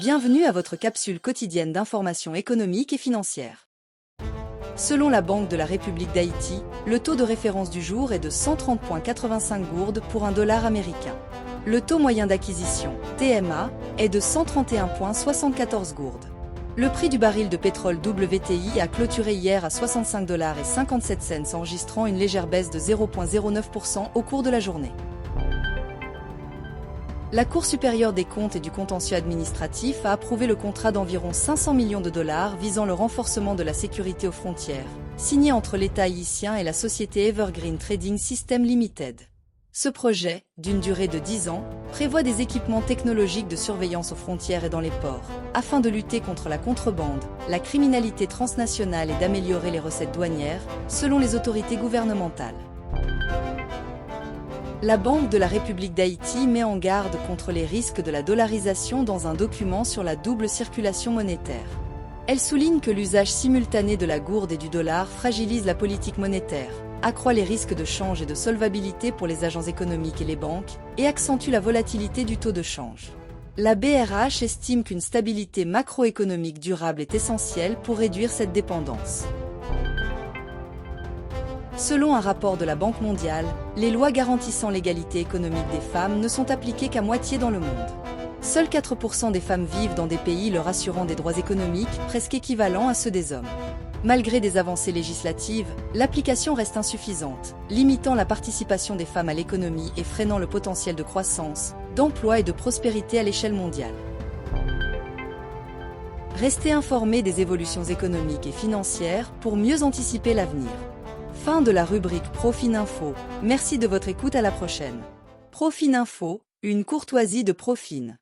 Bienvenue à votre capsule quotidienne d'information économique et financière. Selon la Banque de la République d'Haïti, le taux de référence du jour est de 130,85 gourdes pour un dollar américain. Le taux moyen d'acquisition, TMA, est de 131,74 gourdes. Le prix du baril de pétrole WTI a clôturé hier à 65,57 $, enregistrant une légère baisse de 0,09% au cours de la journée. La Cour supérieure des comptes et du contentieux administratif a approuvé le contrat d'environ 500 millions de dollars visant le renforcement de la sécurité aux frontières, signé entre l'État haïtien et la société Evergreen Trading System Limited. Ce projet, d'une durée de 10 ans, prévoit des équipements technologiques de surveillance aux frontières et dans les ports, afin de lutter contre la contrebande, la criminalité transnationale et d'améliorer les recettes douanières, selon les autorités gouvernementales. La Banque de la République d'Haïti met en garde contre les risques de la dollarisation dans un document sur la double circulation monétaire. Elle souligne que l'usage simultané de la gourde et du dollar fragilise la politique monétaire, accroît les risques de change et de solvabilité pour les agents économiques et les banques, et accentue la volatilité du taux de change. La BRH estime qu'une stabilité macroéconomique durable est essentielle pour réduire cette dépendance. Selon un rapport de la Banque mondiale, les lois garantissant l'égalité économique des femmes ne sont appliquées qu'à moitié dans le monde. Seuls 4% des femmes vivent dans des pays leur assurant des droits économiques presque équivalents à ceux des hommes. Malgré des avancées législatives, l'application reste insuffisante, limitant la participation des femmes à l'économie et freinant le potentiel de croissance, d'emploi et de prospérité à l'échelle mondiale. Restez informés des évolutions économiques et financières pour mieux anticiper l'avenir. Fin de la rubrique Profininfo. Merci de votre écoute, à la prochaine. Profininfo, une courtoisie de Profin.